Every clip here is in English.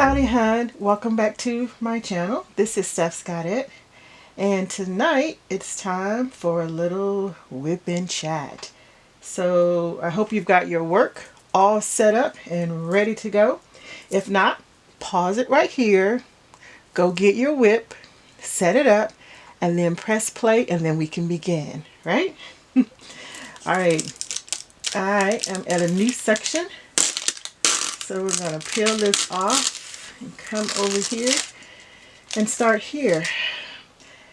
Howdy Hon, welcome back to my channel. This is Stephsgotit, and tonight it's time for a little WIP and chat. So I hope you've got your work all set up and ready to go. If not, pause it right here, go get your WIP, set it up, and then press play, and then we can begin, right? Alright, I am at a new section, so we're going to peel this off and come over here and start here.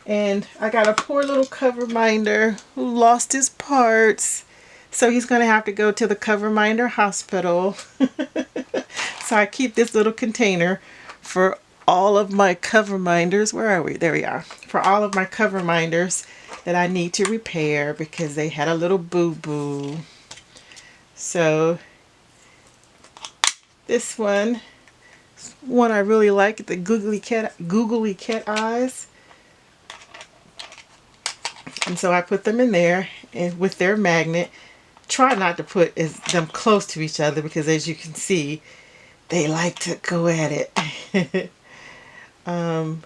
And I got a poor little cover minder who lost his parts, so he's gonna have to go to the cover minder hospital. So I keep this little container for all of my cover minders. Where are we? There we are. For all of my cover minders that I need to repair because they had a little boo-boo. So this one I really like, the googly cat eyes, and so I put them in there and with their magnet. Try not to put them close to each other because, as you can see, they like to go at it. Some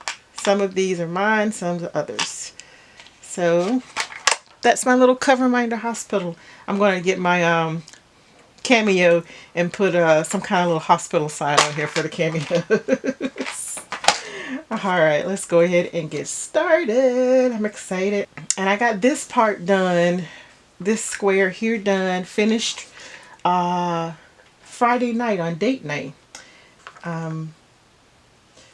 of these are mine, some are others. So that's my little cover minder hospital. I'm going to get my cameo and put some kind of little hospital sign on here for the cameos. Alright, let's go ahead and get started. I'm excited. And I got this part done, this square here done, finished Friday night on date night.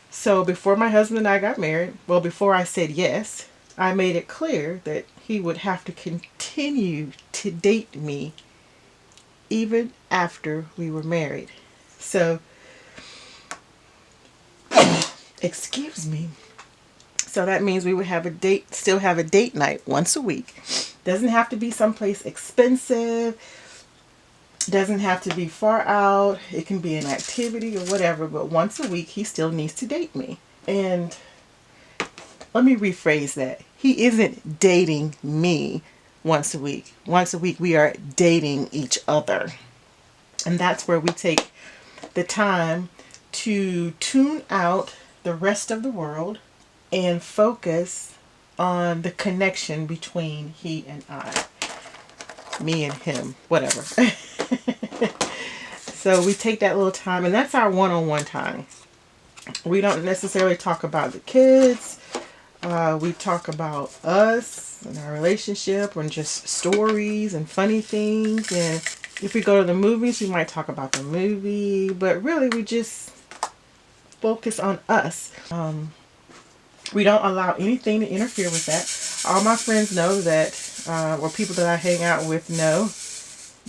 So before my husband and I got married, well, before I said yes, I made it clear that he would have to continue to date me even after we were married. So, excuse me. So that means we would have a date, still have a date night once a week. Doesn't have to be someplace expensive. Doesn't have to be far out. It can be an activity or whatever, but once a week he still needs to date me. And let me rephrase that. He isn't dating me once a week. Once a week we are dating each other. And that's where we take the time to tune out the rest of the world and focus on the connection between he and I. Me and him, whatever. So we take that little time, and that's our one-on-one time. We don't necessarily talk about the kids. We talk about us and our relationship and just stories and funny things. And if we go to the movies, we might talk about the movie. But really, we just focus on us. We don't allow anything to interfere with that. All my friends know that, or people that I hang out with know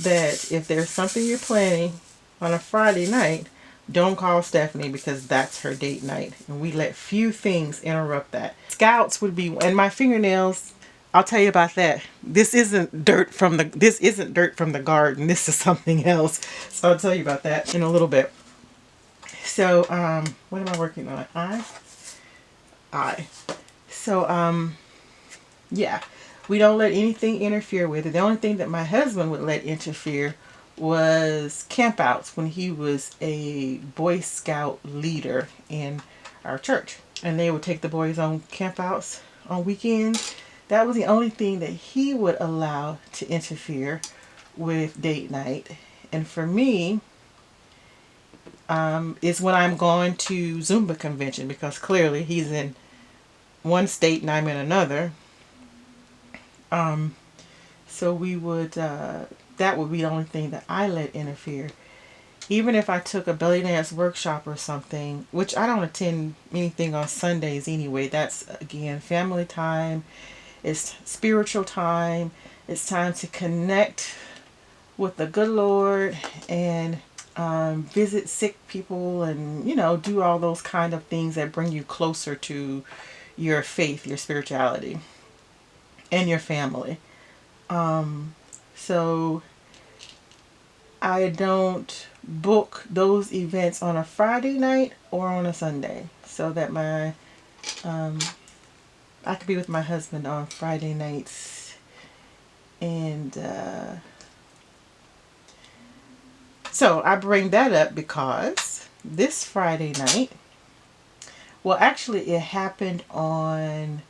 that if there's something you're planning on a Friday night, don't call Stephanie because that's her date night. And we let few things interrupt that. Scouts would be, and my fingernails, I'll tell you about that. This isn't dirt from the garden. This is something else. So I'll tell you about that in a little bit. So, what am I working on? Eye. So, yeah, we don't let anything interfere with it. The only thing that my husband would let interfere was campouts when he was a Boy Scout leader in our church. And they would take the boys on campouts on weekends. That was the only thing that he would allow to interfere with date night. And for me, is when I'm going to Zumba convention, because clearly he's in one state and I'm in another. So we would, that would be the only thing that I let interfere. Even if I took a belly dance workshop or something, which I don't attend anything on Sundays anyway. That's, again, family time. It's spiritual time. It's time to connect with the good Lord and visit sick people and, you know, do all those kind of things that bring you closer to your faith, your spirituality, and your family. So I don't book those events on a Friday night or on a Sunday, so that my I could be with my husband on Friday nights. And so I bring that up because this Friday night, well, actually, it happened on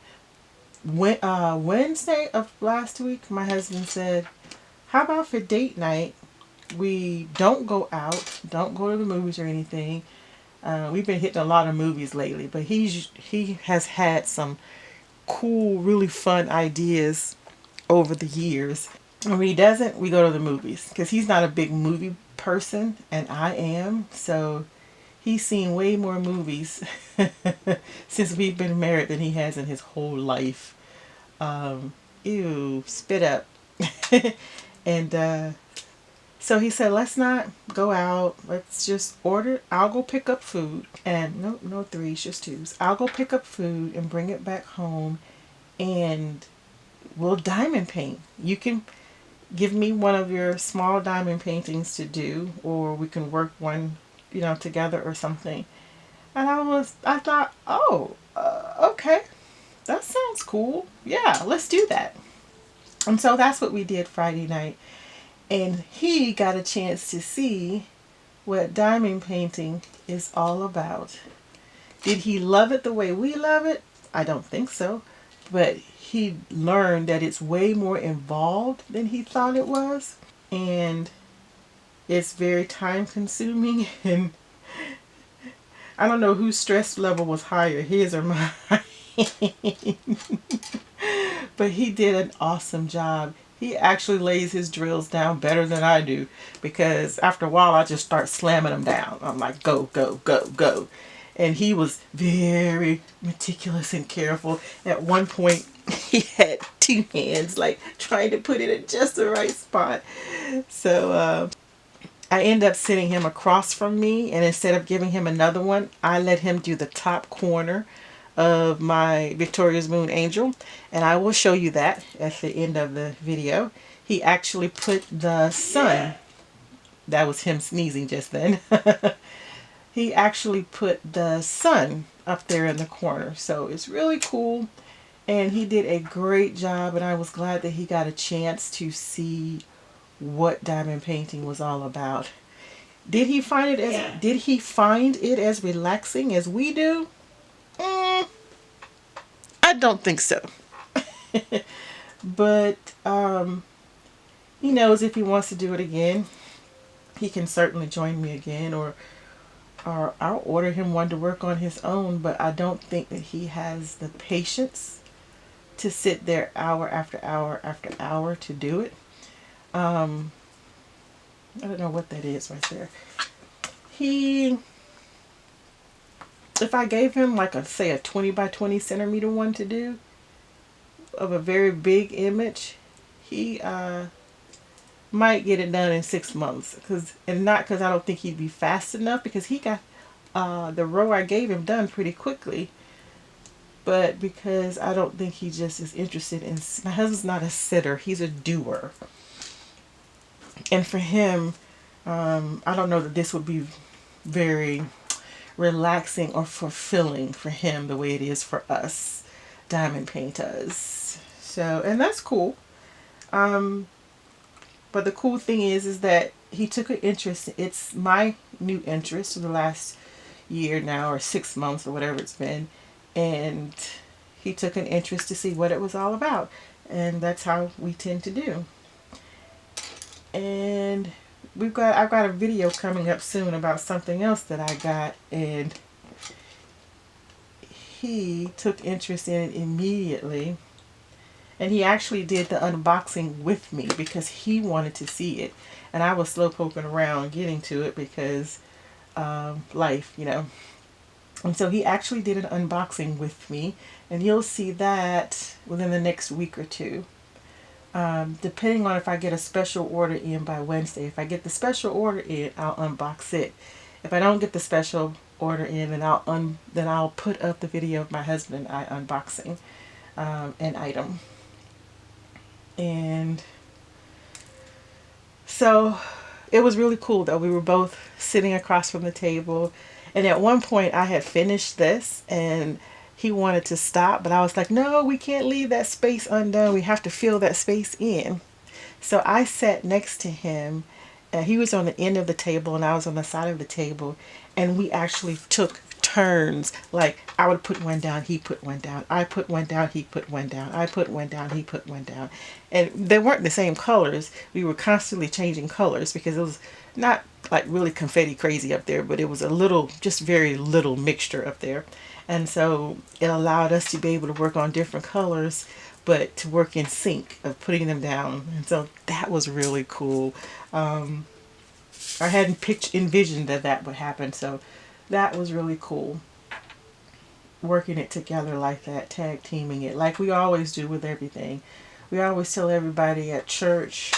Wednesday of last week. My husband said, how about for date night, we don't go out, don't go to the movies or anything. We've been hitting a lot of movies lately, but he has had some cool, really fun ideas over the years. And when he doesn't, we go to the movies because he's not a big movie person, and I am. So he's seen way more movies since we've been married than he has in his whole life. Ew, spit up. And so he said, let's not go out. Let's just order. I'll go pick up food. And no threes, just twos. I'll go pick up food and bring it back home. And we'll diamond paint. You can give me one of your small diamond paintings to do. Or we can work one, together or something. And I thought, oh, okay. That sounds cool. Yeah, let's do that. And so that's what we did Friday night. And he got a chance to see what diamond painting is all about. Did he love it the way we love it? I don't think so. But he learned that it's way more involved than he thought it was. And it's very time consuming. And I don't know whose stress level was higher, his or mine. But he did an awesome job. He actually lays his drills down better than I do, because after a while I just start slamming them down. I'm like, go, go, go, go. And he was very meticulous and careful. At one point, he had two hands, like trying to put it in just the right spot. So I end up sitting him across from me, and instead of giving him another one, I let him do the top corner of my Victoria's Moon Angel, and I will show you that at the end of the video. He actually put the sun, that was him sneezing just then. He actually put the sun up there in the corner, so it's really cool, and he did a great job, and I was glad that he got a chance to see what diamond painting was all about. Did he find it as relaxing as we do? I don't think so. But he knows if he wants to do it again, he can certainly join me again, or I'll order him one to work on his own. But I don't think that he has the patience to sit there hour after hour after hour to do it. I don't know what that is right there. If I gave him like say a 20 by 20 centimeter one to do of a very big image, he might get it done in 6 months. Not because I don't think he'd be fast enough, because he got the row I gave him done pretty quickly, but because I don't think he just is interested in. My husband's not a sitter, he's a doer. And for him, I don't know that this would be very relaxing or fulfilling for him the way it is for us diamond painters. So, and that's cool. But the cool thing is that he took an interest. It's my new interest for the last year now, or 6 months, or whatever it's been. And he took an interest to see what it was all about. And that's how we tend to do. And I've got a video coming up soon about something else that I got, and he took interest in it immediately, and he actually did the unboxing with me because he wanted to see it, and I was slow poking around getting to it because life, and so he actually did an unboxing with me, and you'll see that within the next week or two. Depending on if I get a special order in by Wednesday. If I get the special order in, I'll unbox it. If I don't get the special order in, then I'll put up the video of my husband and I unboxing an item. And so it was really cool though. We were both sitting across from the table, and at one point I had finished this and he wanted to stop, but I was like, no, we can't leave that space undone. We have to fill that space in. So I sat next to him he was on the end of the table and I was on the side of the table, and we actually took turns. Like, I would put one down, he put one down, I put one down, he put one down, I put one down, he put one down. And they weren't the same colors. We were constantly changing colors because it was not like really confetti crazy up there, but it was a little, just very little mixture up there. And so it allowed us to be able to work on different colors, but to work in sync of putting them down. And so that was really cool. I hadn't envisioned that that would happen. So that was really cool. Working it together like that, tag teaming it, like we always do with everything. We always tell everybody at church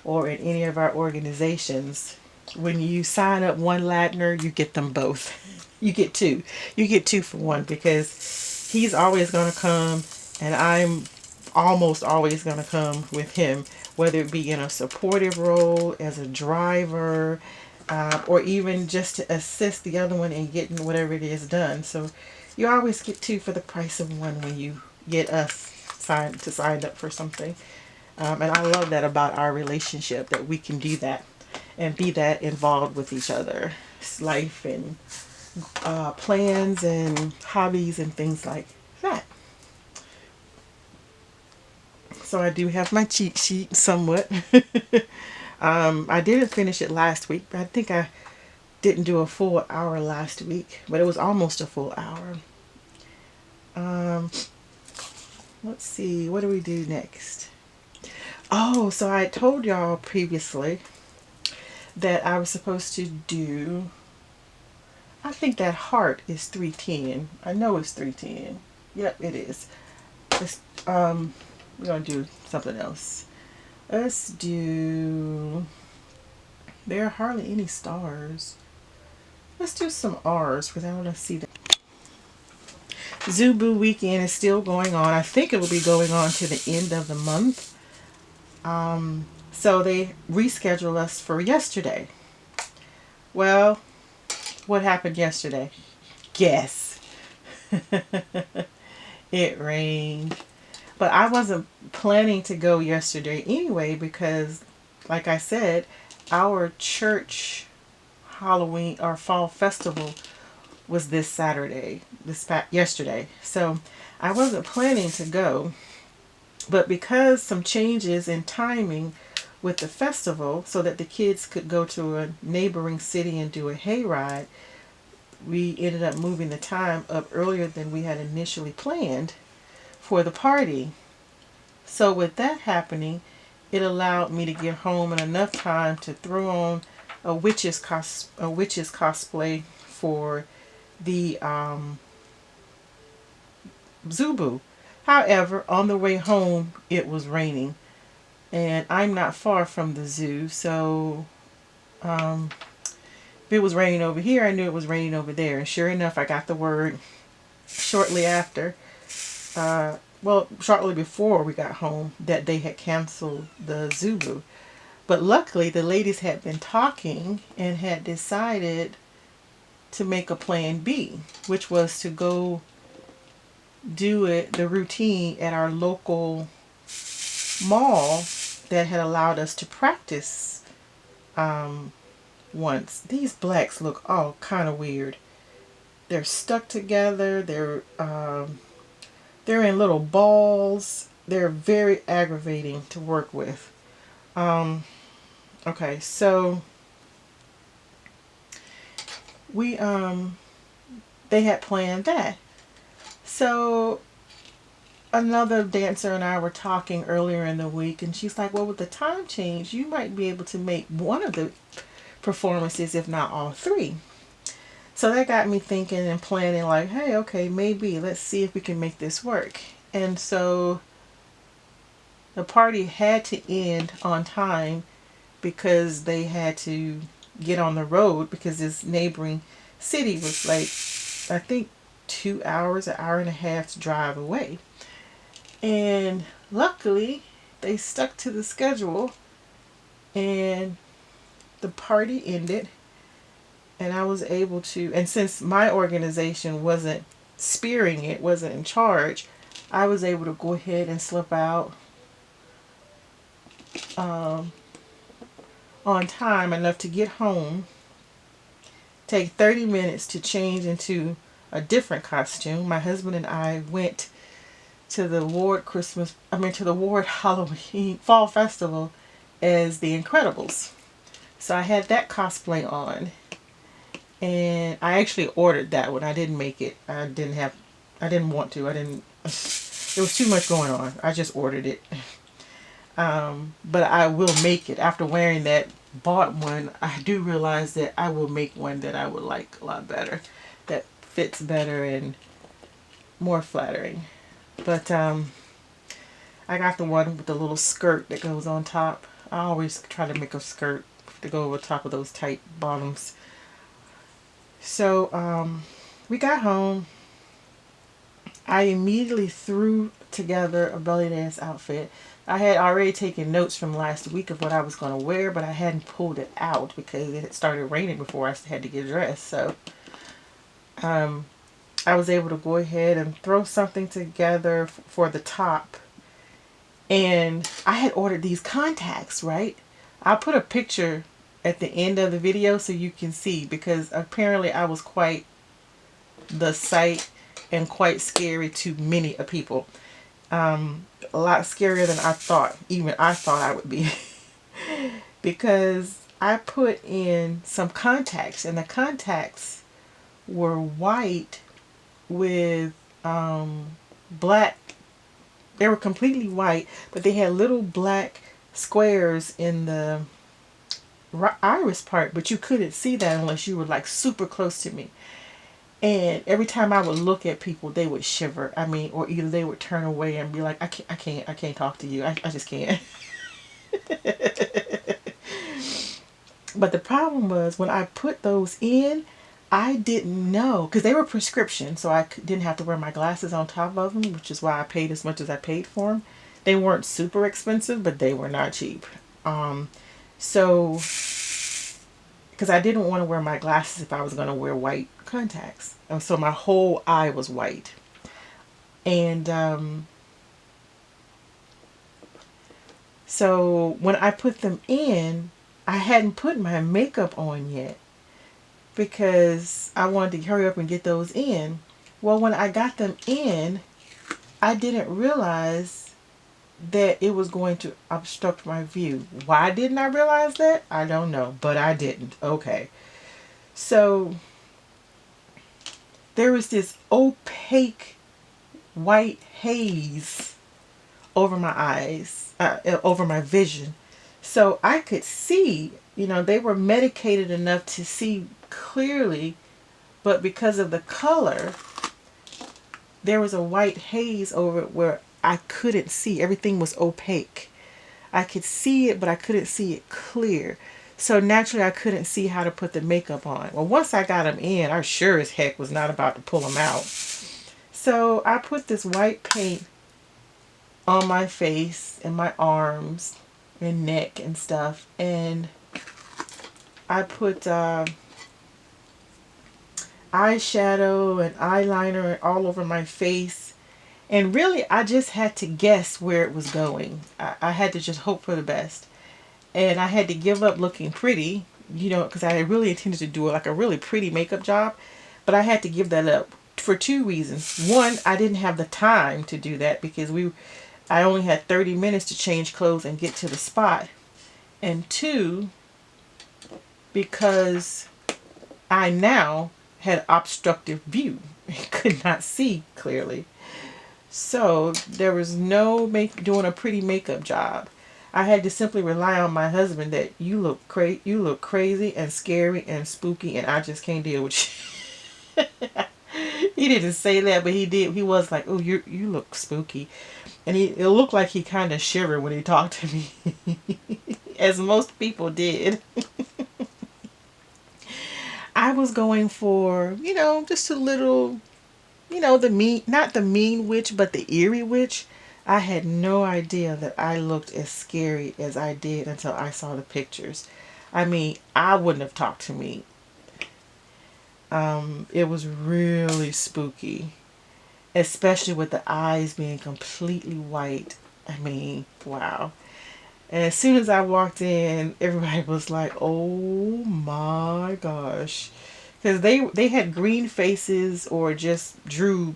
or in any of our organizations, when you sign up one Latner, you get them both. You get two. You get two for one, because he's always going to come and I'm almost always going to come with him, whether it be in a supportive role as a driver, or even just to assist the other one in getting whatever it is done. So you always get two for the price of one when you get us signed up for something. And I love that about our relationship, that we can do that and be that involved with each other. Life and plans and hobbies and things like that. So I do have my cheat sheet somewhat. I didn't finish it last week, but I think I didn't do a full hour last week, but it was almost a full hour. Um, let's see, what do we do next? Oh, so I told y'all previously that I was supposed to do, I think that heart is 310. I know it's 310. Yep, it is. It's, we're going to do something else. Let's do, there are hardly any stars. Let's do some R's because I want to see that. Zubu weekend is still going on. I think it will be going on to the end of the month. So they rescheduled us for yesterday. Well, what happened yesterday? Guess. It rained. But I wasn't planning to go yesterday anyway because, like I said, our church Halloween or fall festival was this Saturday, yesterday. So I wasn't planning to go, but because some changes in timing with the festival so that the kids could go to a neighboring city and do a hayride, we ended up moving the time up earlier than we had initially planned for the party. So with that happening, it allowed me to get home in enough time to throw on a witch's cosplay for the Zubu. However, on the way home, it was raining, and I'm not far from the zoo, so if it was raining over here, I knew it was raining over there. And sure enough, I got the word shortly after, shortly before we got home, that they had canceled the Zubu. But luckily, the ladies had been talking and had decided to make a plan B, which was to go do the routine at our local mall that had allowed us to practice once. These blacks look all kind of weird. They're stuck together. They're in little balls. They're very aggravating to work with. Okay, so we they had planned that. So another dancer and I were talking earlier in the week, and she's like, well, with the time change, you might be able to make one of the performances, if not all three. So that got me thinking and planning, like, hey, okay, maybe let's see if we can make this work. And so the party had to end on time because they had to get on the road because this neighboring city was like, I think 2 hours, an hour and a half to drive away. And luckily, they stuck to the schedule and the party ended. And I was able to, and since my organization wasn't spearing it, wasn't in charge, I was able to go ahead and slip out on time enough to get home, take 30 minutes to change into a different costume. My husband and I went to the to the Ward Halloween Fall Festival as the Incredibles. So I had that cosplay on, and I actually ordered that one. I didn't make it. I didn't want to. I didn't. There was too much going on. I just ordered it. But I will make it. After wearing that bought one, I do realize that I will make one that I would like a lot better, that fits better and more flattering. But I got the one with the little skirt that goes on top. I always try to make a skirt to go over top of those tight bottoms. So we got home. I immediately threw together a belly dance outfit. I had already taken notes from last week of what I was going to wear, but I hadn't pulled it out because it had started raining before I had to get dressed. So I was able to go ahead and throw something together for the top. And I had ordered these contacts, right? I'll put a picture at the end of the video so you can see, because apparently I was quite the sight and quite scary to many people. A lot scarier than I thought, even I thought I would be. Because I put in some contacts, and the contacts were white with black. They were completely white, but they had little black squares in the iris part, but you couldn't see that unless you were like super close to me. And every time I would look at people, they would shiver. I mean, or either they would turn away and be like, I can't talk to you. I just can't. But the problem was when I put those in, I didn't know, because they were prescription, so I didn't have to wear my glasses on top of them, which is why I paid as much as I paid for them. They weren't super expensive, but they were not cheap. So, because I didn't want to wear my glasses if I was going to wear white contacts. And so my whole eye was white. And so when I put them in, I hadn't put my makeup on yet because I wanted to hurry up and get those in. Well, when I got them in, I didn't realize that it was going to obstruct my view. Why didn't I realize that? I don't know, but I didn't. Okay. So there was this opaque white haze over my eyes, over my vision. So I could see, they were medicated enough to see clearly, but because of the color, there was a white haze over it where I couldn't see. Everything was opaque. I could see it, but I couldn't see it clear. So naturally, I couldn't see how to put the makeup on. Well, once I got them in, I sure as heck was not about to pull them out. So I put this white paint on my face and my arms and neck and stuff. And I put eyeshadow and eyeliner all over my face. And really, I just had to guess where it was going. I had to just hope for the best. And I had to give up looking pretty, because I really intended to do like a really pretty makeup job. But I had to give that up for two reasons. One, I didn't have the time to do that because I only had 30 minutes to change clothes and get to the spot. And two, because I now had obstructive view. I could not see clearly. So there was no doing a pretty makeup job. I had to simply rely on my husband that you look crazy and scary and spooky, and I just can't deal with you. He didn't say that, but he did. He was like, "Oh, you look spooky," and it looked like he kind of shivered when he talked to me, as most people did. I was going for, just a little, not the mean witch, but the eerie witch. I had no idea that I looked as scary as I did until I saw the pictures. I mean, I wouldn't have talked to me. It was really spooky, especially with the eyes being completely white. I mean, wow. And as soon as I walked in, everybody was like, "Oh my gosh," because they had green faces or just drew,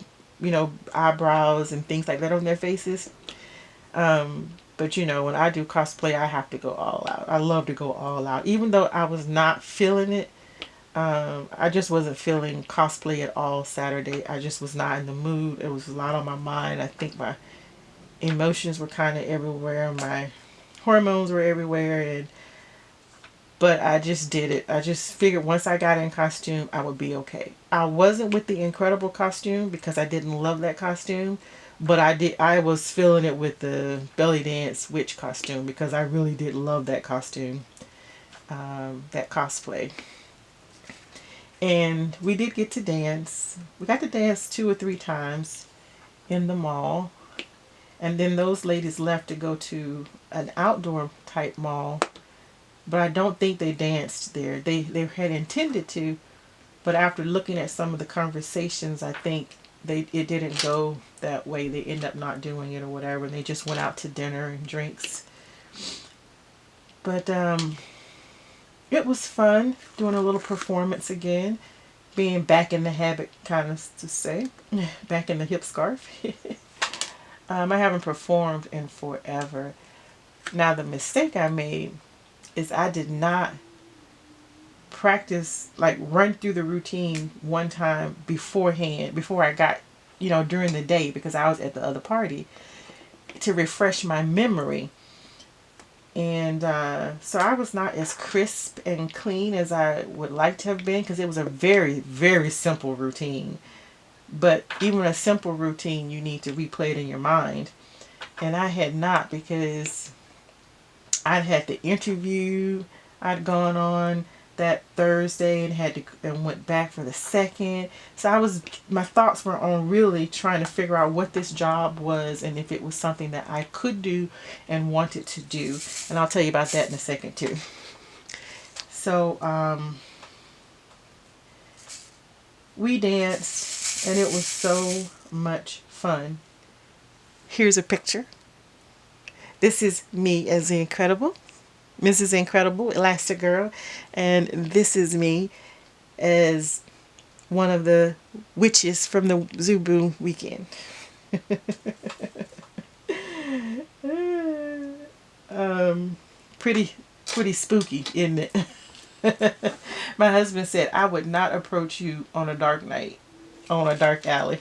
eyebrows and things like that on their faces. But when I do cosplay, I have to go all out. I love to go all out, even though I was not feeling it. I just wasn't feeling cosplay at all Saturday. I just was not in the mood. It was a lot on my mind. I think my emotions were kind of everywhere. My hormones were everywhere, but I just did it. I just figured once I got in costume, I would be okay. I wasn't with the incredible costume because I didn't love that costume, but I was feeling it with the belly dance witch costume because I really did love that costume, that cosplay. And we did get to dance. We got to dance 2 or 3 times in the mall. And then those ladies left to go to an outdoor type mall. But I don't think they danced there. They had intended to, but after looking at some of the conversations, I think it didn't go that way. They ended up not doing it or whatever. And they just went out to dinner and drinks. But it was fun doing a little performance again, being back in the habit, kind of to say, back in the hip scarf. I haven't performed in forever. Now the mistake I made is I did not practice, like run through the routine one time beforehand, before I got, during the day, because I was at the other party, to refresh my memory. And so I was not as crisp and clean as I would like to have been, because it was a very, very simple routine. But even a simple routine, you need to replay it in your mind. And I had not, because I'd had the interview I'd gone on that Thursday and went back for the second. So my thoughts were on really trying to figure out what this job was and if it was something that I could do and wanted to do. And I'll tell you about that in a second too. So we danced and it was so much fun. Here's a picture. This is me as the Incredible, Mrs. Incredible, Elastic Girl, and this is me as one of the witches from the Zubu weekend. Pretty spooky, isn't it? My husband said I would not approach you on a dark night, on a dark alley.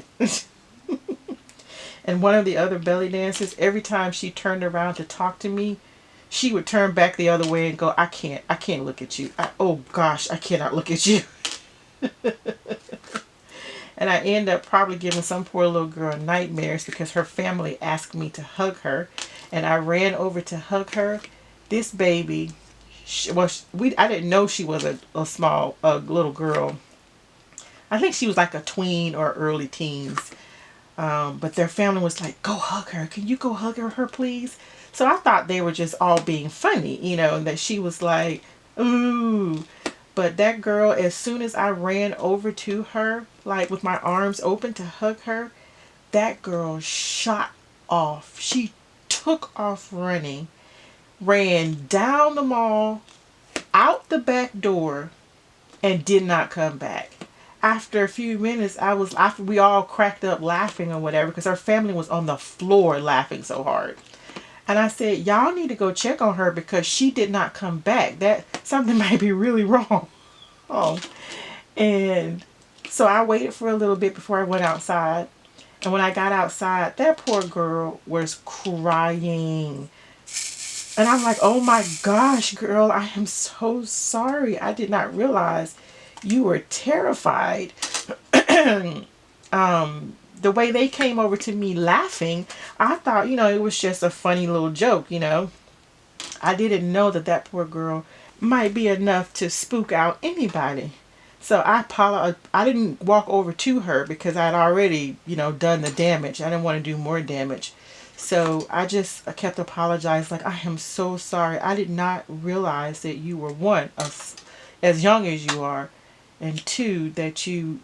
And one of the other belly dancers, every time she turned around to talk to me, she would turn back the other way and go, I can't look at you. Oh gosh, I cannot look at you. And I end up probably giving some poor little girl nightmares because her family asked me to hug her. And I ran over to hug her. This baby, I didn't know she was a small little girl. I think she was like a tween or early teens. But their family was like, go hug her. Can you go hug her, please? So I thought they were just all being funny, and that she was like, ooh. But that girl, as soon as I ran over to her, like with my arms open to hug her, that girl shot off. She took off running, ran down the mall, out the back door, and did not come back. After a few minutes, after we all cracked up laughing or whatever, because her family was on the floor laughing so hard. And I said, y'all need to go check on her because she did not come back. That something might be really wrong. Oh. And so I waited for a little bit before I went outside. And when I got outside, that poor girl was crying. And I'm like, oh my gosh, girl, I am so sorry. I did not realize you were terrified. The way they came over to me laughing, I thought, it was just a funny little joke, I didn't know that poor girl might be enough to spook out anybody. So I apologized. I didn't walk over to her because I'd already, done the damage. I didn't want to do more damage. So I kept apologizing, like, I am so sorry. I did not realize that you were, one, as young as you are, and two, that you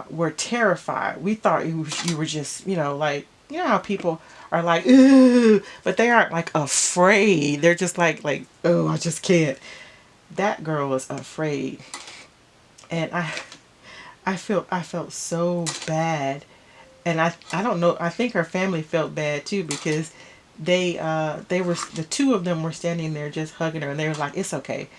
were terrified. We thought you were just, like you know how people are like, ooh, but they aren't like afraid. They're just like, oh, I just can't. That girl was afraid. And I felt so bad. And I don't know, I think her family felt bad too, because they were, the two of them were standing there just hugging her, and they were like, it's okay.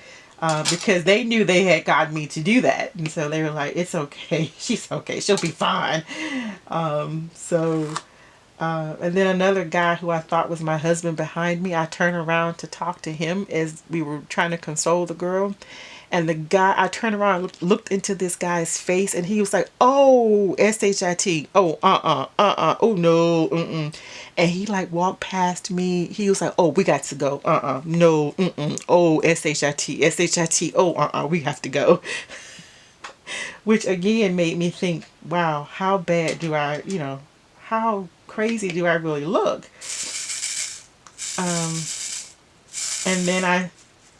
Because they knew they had gotten me to do that, and so they were like, it's okay, she's okay, she'll be fine. And then another guy who I thought was my husband behind me, I turned around to talk to him as we were trying to console the girl. And the guy, I turned around and looked into this guy's face, and he was like, oh, SHIT. Oh, oh, no, mm-mm. And he like walked past me. He was like, oh, we got to go. No, mm-mm. Oh, SHIT. Oh, we have to go. Which again made me think, wow, how bad do I, how crazy do I really look? Um, and then I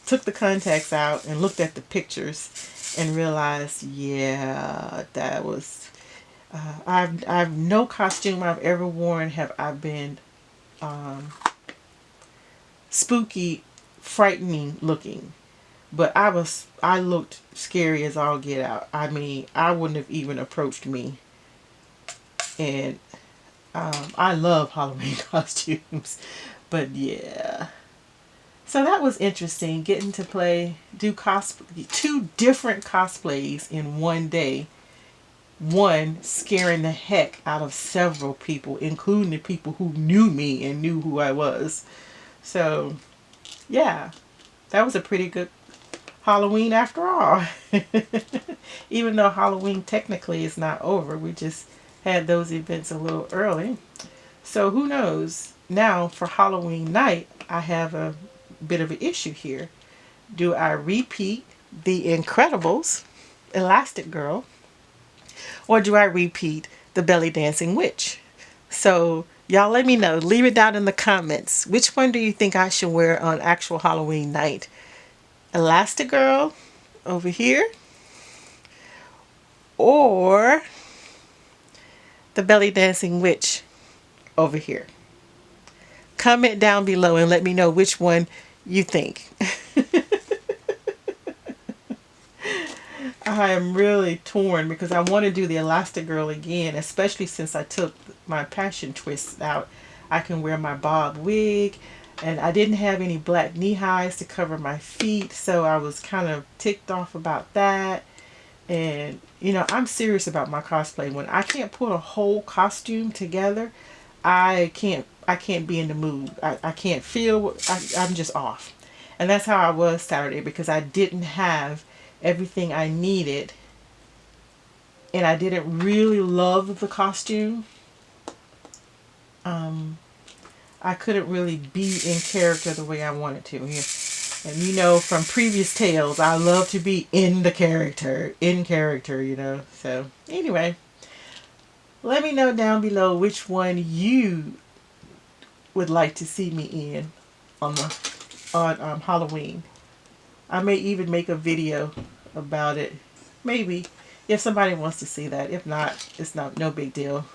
took the contacts out and looked at the pictures and realized, yeah, that was. I've no costume I've ever worn have I been um, spooky, frightening looking. But I looked scary as all get out. I mean, I wouldn't have even approached me. And I love Halloween costumes, but yeah. So that was interesting, getting to do two different cosplays in one day. One scaring the heck out of several people, including the people who knew me and knew who I was. So, yeah, that was a pretty good Halloween after all. Even though Halloween technically is not over, we just had those events a little early. So who knows? Now for Halloween night, I have a bit of an issue here. Do I repeat The Incredibles, Elastic Girl, or do I repeat The Belly Dancing Witch? So y'all let me know. Leave it down in the comments. Which one do you think I should wear on actual Halloween night? Elastic Girl over here, or The Belly Dancing Witch over here? Comment down below and let me know which one you think. I am really torn because I want to do the Elastic Girl again, especially since I took my passion twists out. I can wear my bob wig, and I didn't have any black knee highs to cover my feet, so I was kind of ticked off about that. And I'm serious about my cosplay. When I can't put a whole costume together, I can't be in the mood. I can't feel, I'm just off. And that's how I was Saturday, because I didn't have everything I needed, and I didn't really love the costume. I couldn't really be in character the way I wanted to. And from previous tales, I love to be in character. So anyway, let me know down below which one you would like to see me in on Halloween. I may even make a video about it. Maybe, if somebody wants to see that. If not, it's no big deal.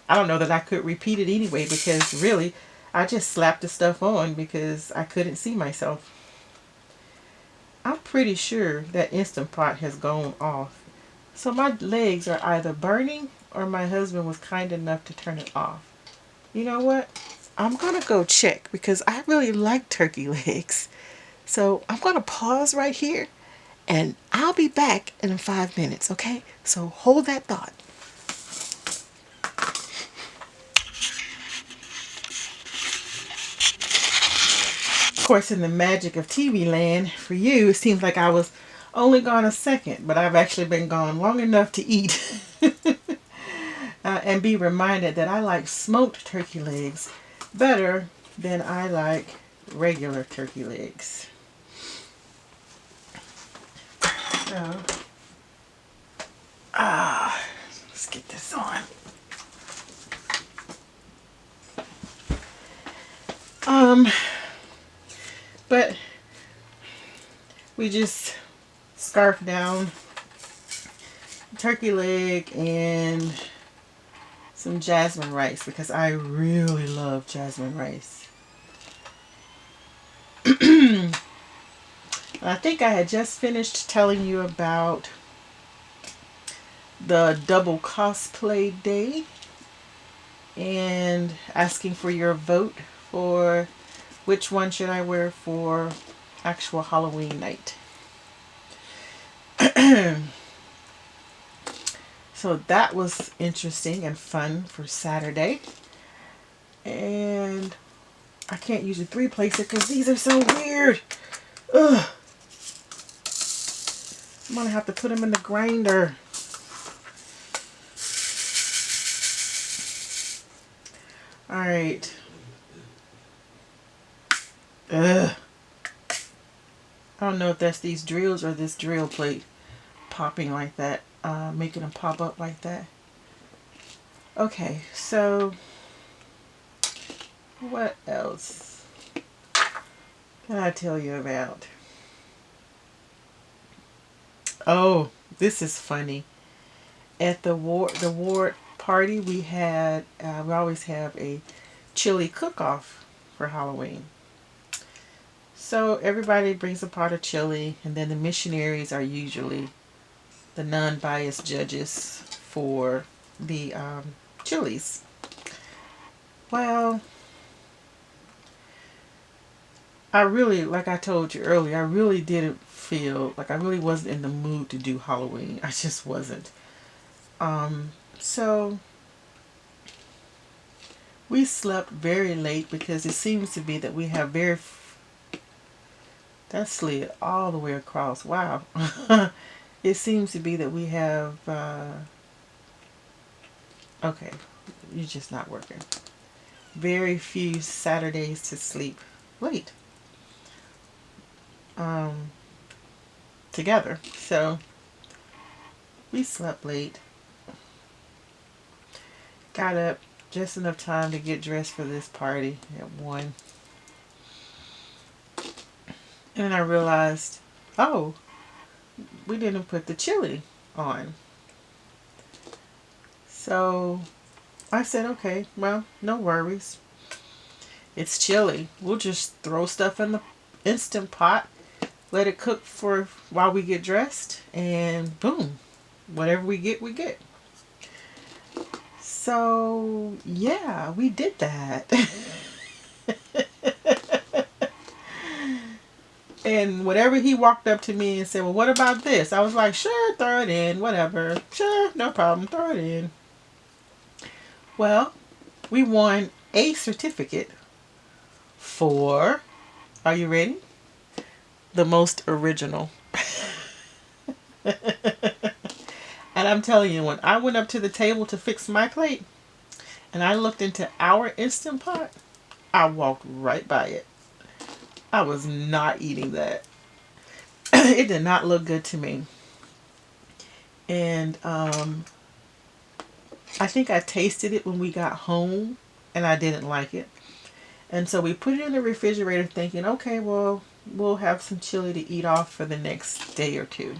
I don't know that I could repeat it anyway, because really, I just slapped the stuff on because I couldn't see myself. I'm pretty sure that Instant Pot has gone off. So my legs are either burning or my husband was kind enough to turn it off. You know what? I'm going to go check because I really like turkey legs. So I'm going to pause right here and I'll be back in 5 minutes, okay? So hold that thought. Of course, in the magic of TV land, for you, it seems like I was only gone a second, but I've actually been gone long enough to eat and be reminded that I like smoked turkey legs better than I like regular turkey legs. So, let's get this on. But we just scarf down turkey leg and some jasmine rice because I really love jasmine rice. I think I had just finished telling you about the double cosplay day and asking for your vote for which one should I wear for actual Halloween night. So that was interesting and fun for Saturday. And I can't use a 3-placer because these are so weird. Ugh. I'm going to have to put them in the grinder. Alright. Ugh. I don't know if that's these drills or this drill plate popping like that. Making them pop up like that. Okay, so what else can I tell you about? Oh, this is funny. At the ward party, we always have a chili cook-off for Halloween. So everybody brings a pot of chili, and then the missionaries are usually the non-biased judges for the chilies. Well, I really, like I told you earlier, I really didn't feel like I really wasn't in the mood to do Halloween. I just wasn't. So we slept very late because it seems to be that we have that slid all the way across. Wow. It seems to be that we have, okay, you're just not working. Very few Saturdays to sleep late. Together. So, we slept late. Got up just enough time to get dressed for this party at 1. And I realized, oh, we didn't put the chili on. So I said, okay, well, no worries. It's chili. We'll just throw stuff in the Instant Pot, let it cook for while we get dressed, and boom, whatever we get, we get. So yeah, we did that. And whatever he walked up to me and said, well, what about this? I was like, sure, throw it in, whatever. Sure, no problem, throw it in. Well, we won a certificate for, are you ready? The most original. And I'm telling you, when I went up to the table to fix my plate and I looked into our Instant Pot, I walked right by it. I was not eating that. It did not look good to me. And I think I tasted it when we got home and I didn't like it. And so we put it in the refrigerator thinking, okay, well, we'll have some chili to eat off for the next day or two.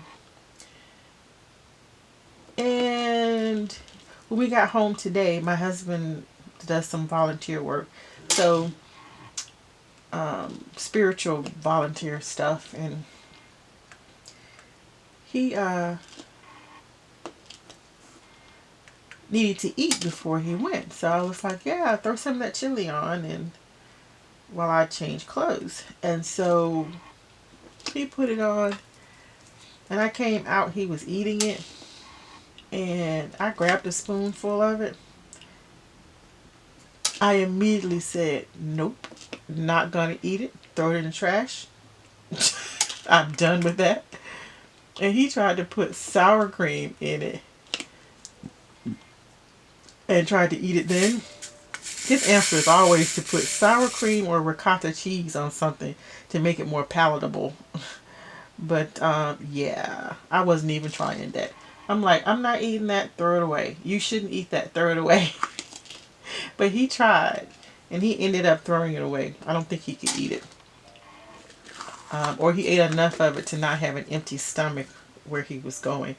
And when we got home today, my husband does some volunteer work. So spiritual volunteer stuff, and he needed to eat before he went. So I was like, yeah, throw some of that chili on and while I change clothes. And so he put it on and I came out, he was eating it, and I grabbed a spoonful of it. I immediately said, nope, not gonna eat it, throw it in the trash. I'm done with that. And he tried to put sour cream in it and tried to eat it then. His answer is always to put sour cream or ricotta cheese on something to make it more palatable. But yeah, I wasn't even trying that. I'm like, I'm not eating that, throw it away. You shouldn't eat that, throw it away. But he tried and he ended up throwing it away. I don't think he could eat it. Or he ate enough of it to not have an empty stomach where he was going.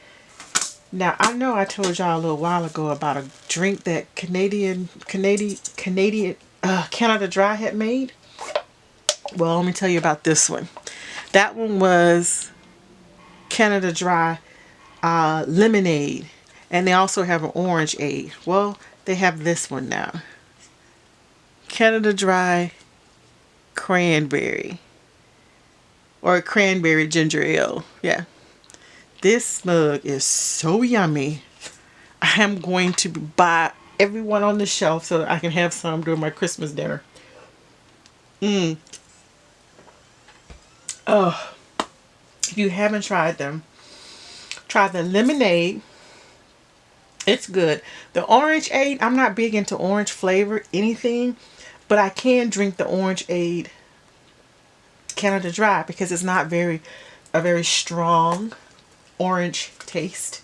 Now, I know I told y'all a little while ago about a drink that Canada Dry had made. Well, let me tell you about this one. That one was Canada Dry lemonade, and they also have an orange aid. Well, they have this one now. Canada Dry cranberry, or cranberry ginger ale. Yeah. This mug is so yummy. I am going to buy everyone on the shelf so that I can have some during my Christmas dinner. Mmm. Oh, if you haven't tried them, try the lemonade. It's good. The orange aid, I'm not big into orange flavor anything, but I can drink the orange aid Canada Dry because it's not a very strong orange taste.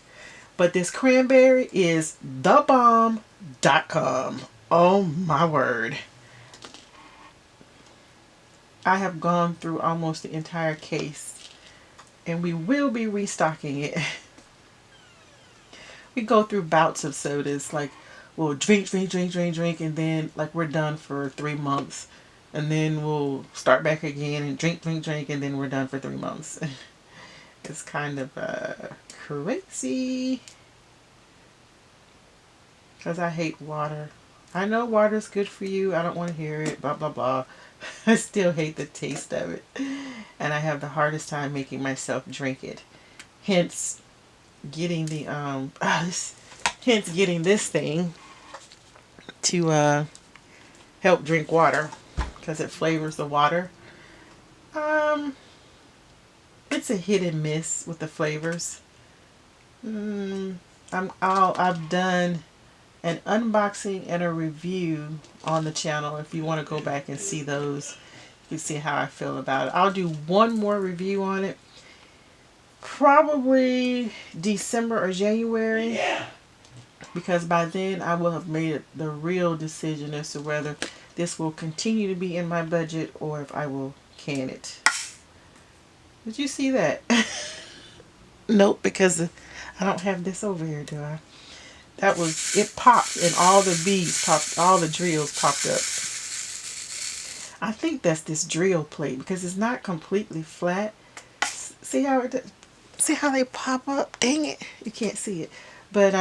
But this cranberry is thebomb.com. Oh my word. I have gone through almost the entire case, and we will be restocking it. We go through bouts of sodas, like we'll drink, and then like we're done for 3 months. And then we'll start back again and drink, and then we're done for 3 months. It's kind of crazy. Because I hate water. I know water's good for you. I don't want to hear it. Blah, blah, blah. I still hate the taste of it. And I have the hardest time making myself drink it. Hence getting the getting this thing to help drink water. Because it flavors the water. It's a hit and miss with the flavors. I've done an unboxing and a review on the channel. If you want to go back and see those, you see how I feel about it. I'll do one more review on it, probably December or January, because by then I will have made the real decision as to whether this will continue to be in my budget or if I will can it. Did you see that? Nope, because I don't have this over here, do I? That was, it popped and all the beads popped, all the drills popped up. I think that's this drill plate because it's not completely flat. See how they pop up? Dang it, you can't see it. But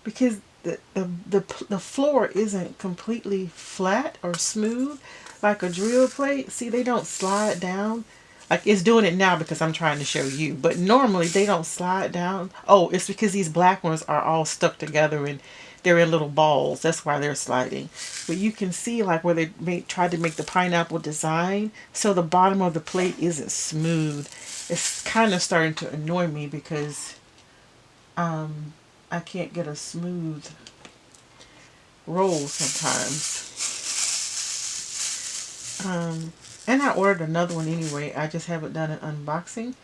because the floor isn't completely flat or smooth like a drill plate. See, they don't slide down. Like, it's doing it now because I'm trying to show you. But normally they don't slide down. Oh, it's because these black ones are all stuck together and they're in little balls. That's why they're sliding. But you can see like where they tried to make the pineapple design. So the bottom of the plate isn't smooth. It's kind of starting to annoy me because I can't get a smooth roll sometimes. And I ordered another one anyway. I just haven't done an unboxing.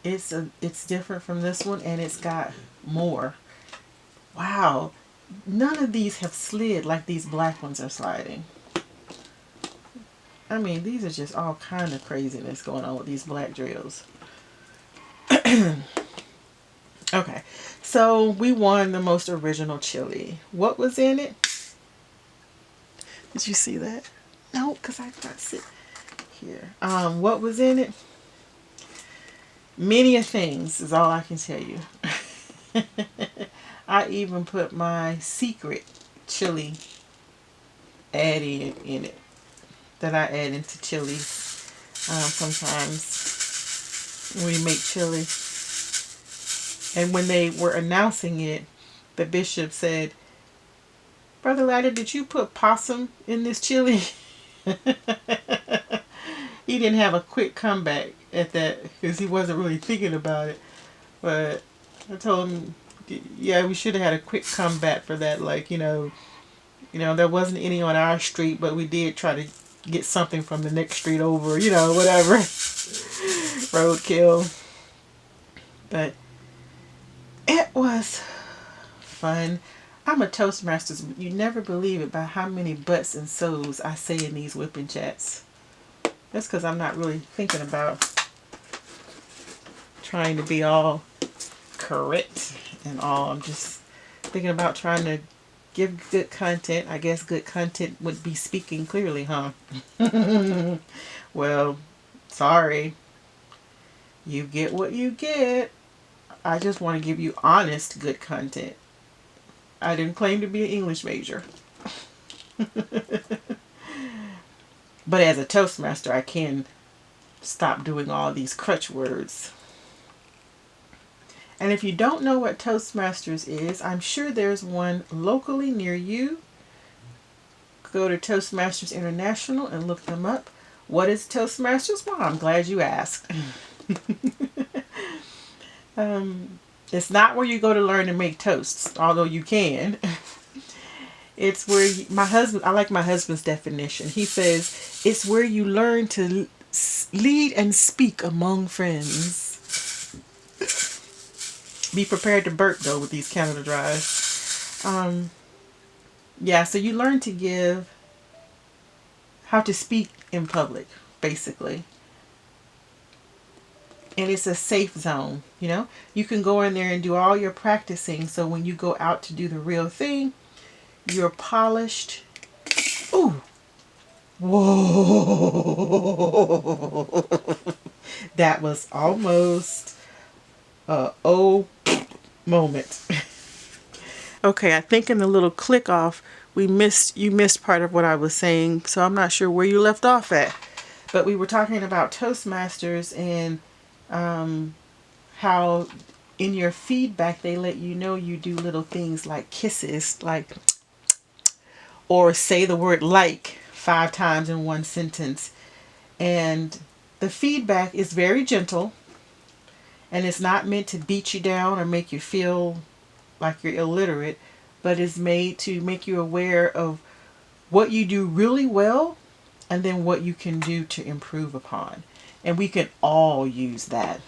It's different from this one, and it's got more. Wow, none of these have slid like these black ones are sliding. I mean, these are just all kind of craziness going on with these black drills. Okay, so we won the most original chili. What was in it? Did you see that? No, because I can't sit here. What was in it? Many a things is all I can tell you. I even put my secret chili add in it that I add into chili sometimes when we make chili. And when they were announcing it, the bishop said, "Brother Ladder, did you put possum in this chili?" He didn't have a quick comeback at that because he wasn't really thinking about it. But I told him, yeah, we should have had a quick comeback for that. Like, there wasn't any on our street, but we did try to get something from the next street over, whatever. Roadkill. But it was fun. I'm a Toastmasters, but you never believe it by how many butts and so's I say in these whipping chats. That's because I'm not really thinking about trying to be all correct and all. I'm just thinking about trying to give good content. I guess good content would be speaking clearly, huh? Well, sorry. You get what you get. I just want to give you honest, good content. I didn't claim to be an English major. But as a Toastmaster, I can stop doing all these crutch words. And if you don't know what Toastmasters is, I'm sure there's one locally near you. Go to Toastmasters International and look them up. What is Toastmasters? Well, I'm glad you asked. It's not where you go to learn to make toasts, although you can. It's where I like my husband's definition. He says it's where you learn to lead and speak among friends. Be prepared to burp though with these Canada Dries. Yeah, so you learn to give how to speak in public, basically. And it's a safe zone, you know? You can go in there and do all your practicing, so when you go out to do the real thing, you're polished. Ooh. Whoa. That was almost a moment. Okay, I think in the little click off, you missed part of what I was saying, so I'm not sure where you left off at. But we were talking about Toastmasters and how in your feedback they let you know you do little things like kisses, like, or say the word like 5 times in one sentence. And the feedback is very gentle, and it's not meant to beat you down or make you feel like you're illiterate, but it's made to make you aware of what you do really well and then what you can do to improve upon. And we can all use that.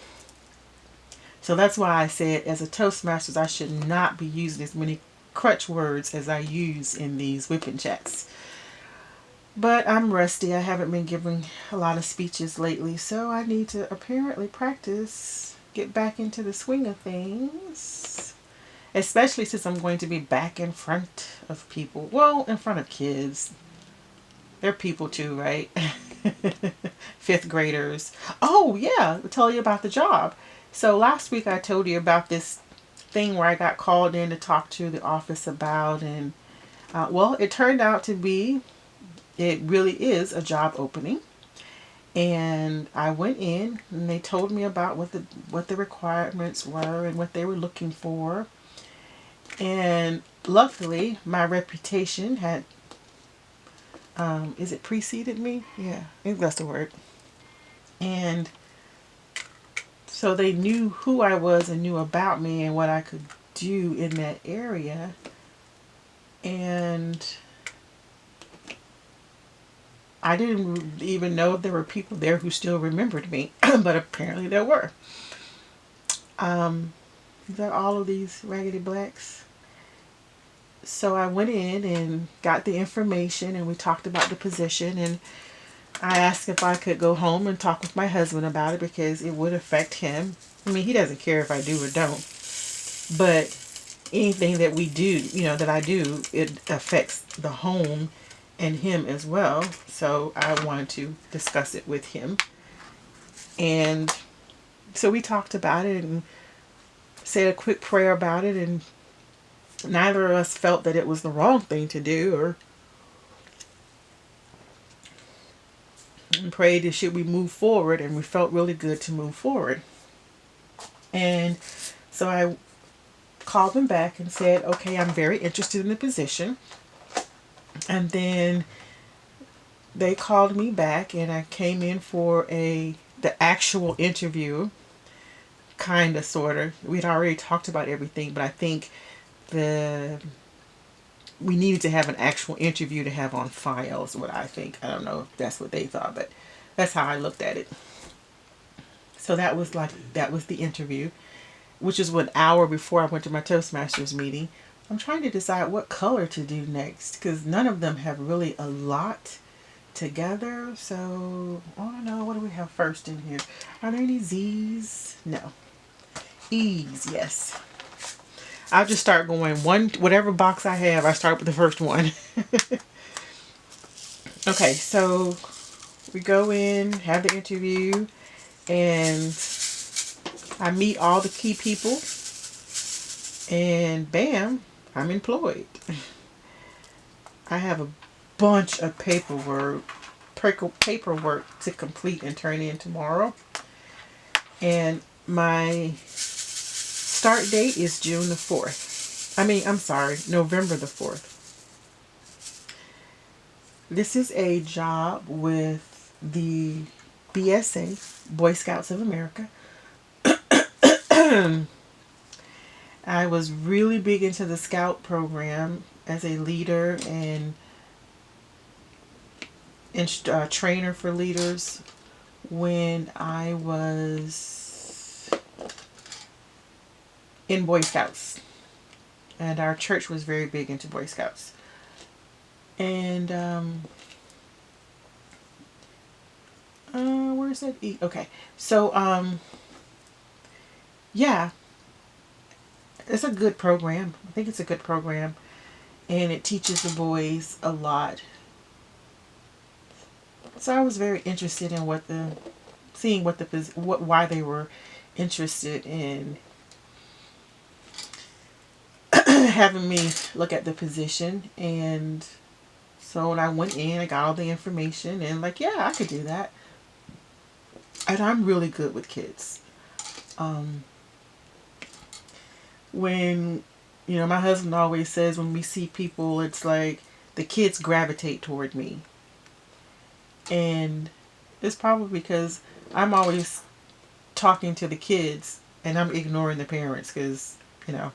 So that's why I said as a Toastmasters, I should not be using as many crutch words as I use in these whipping chats. But I'm rusty. I haven't been giving a lot of speeches lately, so I need to apparently practice, get back into the swing of things. Especially since I'm going to be back in front of people. Well, in front of kids. They're people too, right? 5th graders. Oh, yeah. I'll tell you about the job. So last week I told you about this thing where I got called in to talk to the office about. And, well, it turned out to be, it really is a job opening. And I went in and they told me about what the requirements were and what they were looking for. And luckily, my reputation had, is it preceded me? Yeah, I think that's the word. And so they knew who I was and knew about me and what I could do in that area. And I didn't even know there were people there who still remembered me, but apparently there were. Is that all of these raggedy blacks? So I went in and got the information and we talked about the position, and I asked if I could go home and talk with my husband about it because it would affect him. I mean, he doesn't care if I do or don't, but anything that we do, you know, that I do, it affects the home and him as well. So I wanted to discuss it with him. And so we talked about it and said a quick prayer about it, and neither of us felt that it was the wrong thing to do, or prayed that should we move forward, and we felt really good to move forward. And so I called them back and said, okay, I'm very interested in the position. And then they called me back and I came in for the actual interview, kind of, sort of. We'd already talked about everything, but I think we needed to have an actual interview to have on file is what I think. I don't know if that's what they thought, but that's how I looked at it. So that was the interview, which is 1 hour before I went to my Toastmasters meeting. I'm trying to decide what color to do next because none of them have really a lot together. So I don't know. What do we have first in here? Are there any Z's? No. Ease, yes. I'll just start going whatever box I have, I start with the first one. Okay, so we go in, have the interview, and I meet all the key people, and bam, I'm employed. I have a bunch of paperwork to complete and turn in tomorrow. And my start date is June the 4th. I'm sorry, November the 4th. This is a job with the BSA, Boy Scouts of America. I was really big into the Scout program as a leader and trainer for leaders when I was in Boy Scouts. And our church was very big into Boy Scouts. And, where's that? Okay. So, yeah, it's a good program. I think it's a good program. And it teaches the boys a lot. So I was very interested in why they were interested in having me look at the position. And so when I went in, I got all the information and like, yeah, I could do that. And I'm really good with kids. When, my husband always says when we see people, it's like the kids gravitate toward me. And it's probably because I'm always talking to the kids and I'm ignoring the parents because, and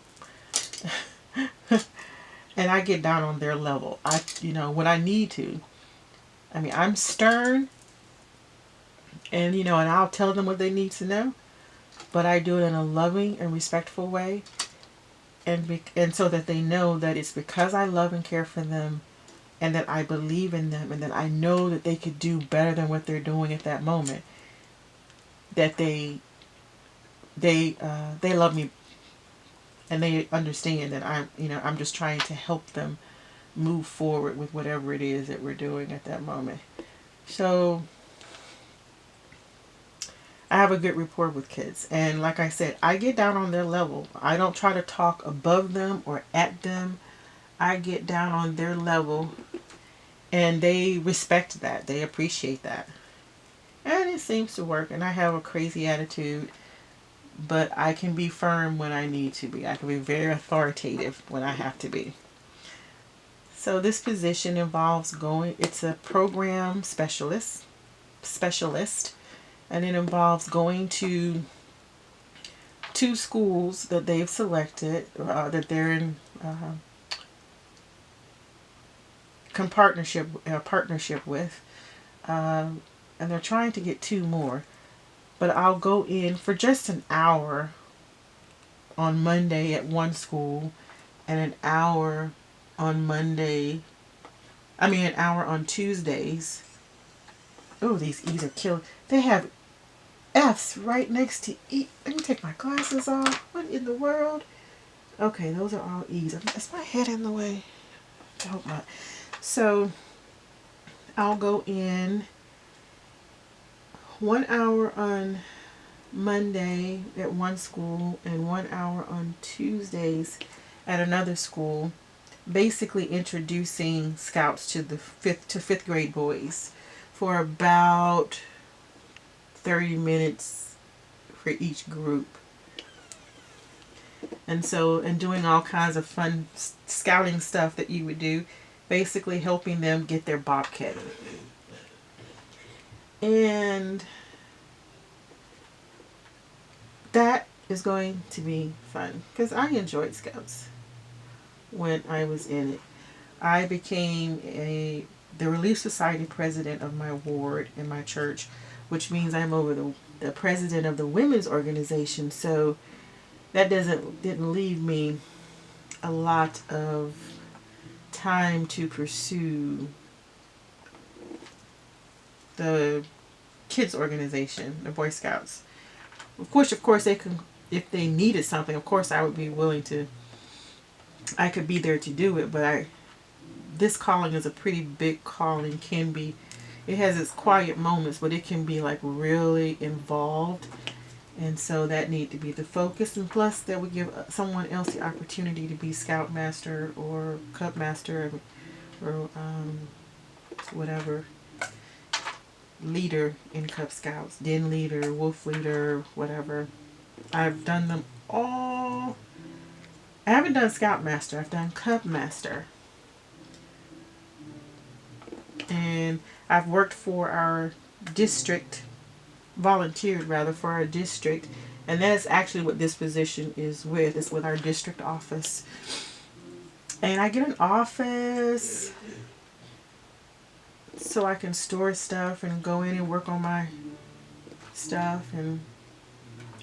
I get down on their level. When I need to. I'm stern and, and I'll tell them what they need to know, but I do it in a loving and respectful way. And so that they know that it's because I love and care for them and that I believe in them and that I know that they could do better than what they're doing at that moment, that they love me and they understand that I'm just trying to help them move forward with whatever it is that we're doing at that moment. So I have a good rapport with kids. And like I said, I get down on their level. I don't try to talk above them or at them. I get down on their level and they respect that. They appreciate that. And it seems to work. And I have a crazy attitude, but I can be firm when I need to be. I can be very authoritative when I have to be. So this position involves it's a program specialist, and it involves going to 2 schools that they've selected, that they're in partnership with, and they're trying to get 2 more. But I'll go in for just an hour on Monday at one school, and an hour on Tuesdays. Oh, these E's are killing. They have F's right next to E. Let me take my glasses off. What in the world? Okay, those are all E's. Is my head in the way? I hope not. So, I'll go in 1 hour on Monday at one school and 1 hour on Tuesdays at another school, basically introducing Scouts to the 5th grade boys for about 30 minutes for each group. And doing all kinds of fun scouting stuff that you would do, basically helping them get their bobcat. And that is going to be fun because I enjoyed Scouts when I was in it. I became the Relief Society president of my ward in my church, which means I'm over the president of the women's organization. So that didn't leave me a lot of time to pursue the kids organization, the Boy Scouts. Of course, they can. if they needed something, of course I would be willing to, I could be there to do it, but this calling is a pretty big calling. Can be, it has its quiet moments, but it can be like really involved. And so that need to be the focus. And plus that would give someone else the opportunity to be scoutmaster or cup master, or whatever, leader in Cub Scouts, den leader, wolf leader, whatever. I've done them all. I haven't done scoutmaster. I've done cup master. And I've worked for our district, volunteered rather for our district, and that's actually what this position is with. It's with our district office. And I get an office so I can store stuff and go in and work on my stuff. And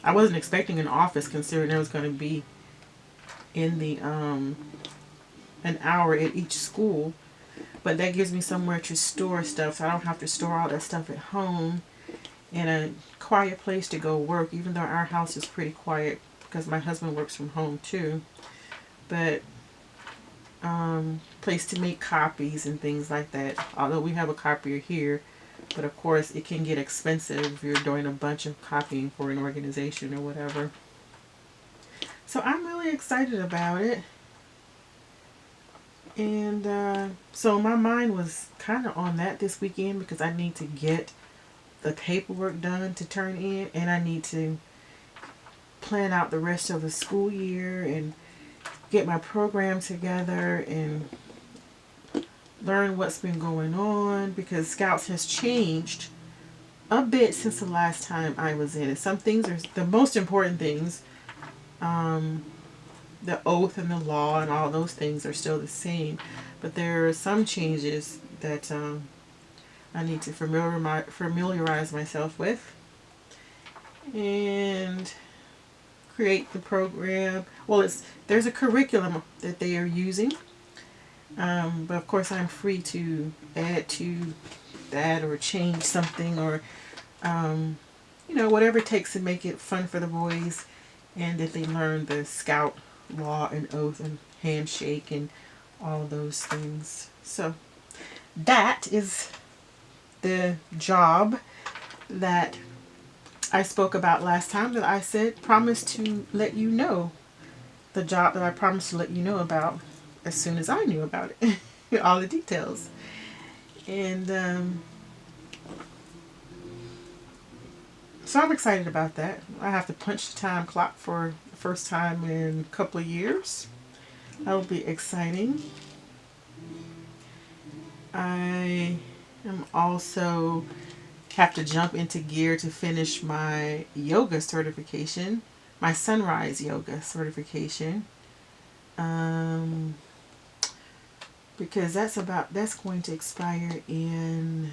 I wasn't expecting an office considering it was going to be in the an hour at each school, but that gives me somewhere to store stuff so I don't have to store all that stuff at home, and a quiet place to go work, even though our house is pretty quiet because my husband works from home too. But place to make copies and things like that, although we have a copier here, but of course it can get expensive if you're doing a bunch of copying for an organization or whatever. So I'm really excited about it. And so my mind was kind of on that this weekend because I need to get the paperwork done to turn in, and I need to plan out the rest of the school year and get my program together and learn what's been going on, because Scouts has changed a bit since the last time I was in it. Some things are the most important things. The oath and the law and all those things are still the same, but there are some changes that I need to familiarize myself with and create the program. Well, there's a curriculum that they are using, but of course I'm free to add to that or change something, or whatever it takes to make it fun for the boys, and that they learn the Scout law and oath and handshake and all those things. So that is the job that I spoke about last time, that I said promised to let you know. The job that I promised to let you know about as soon as I knew about it. All the details. And so I'm excited about that. I have to punch the time clock for the first time in a couple of years. That'll be exciting. I am also have to jump into gear to finish my yoga certification, my sunrise yoga certification, because that's going to expire in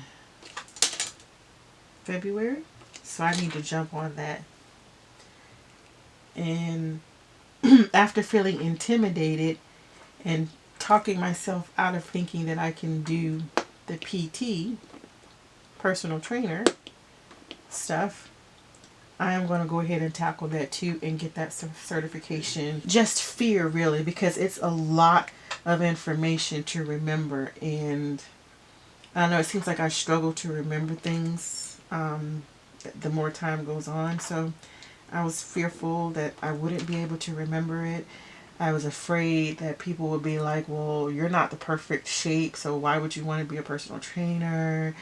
February. So I need to jump on that. And after feeling intimidated and talking myself out of thinking that I can do the PT, personal trainer stuff, I am going to go ahead and tackle that too and get that certification. Just fear, really, because it's a lot of information to remember, and I don't know, it seems like I struggle to remember things the more time goes on. So I was fearful that I wouldn't be able to remember it. I was afraid that people would be like, well, you're not the perfect shape, so why would you want to be a personal trainer?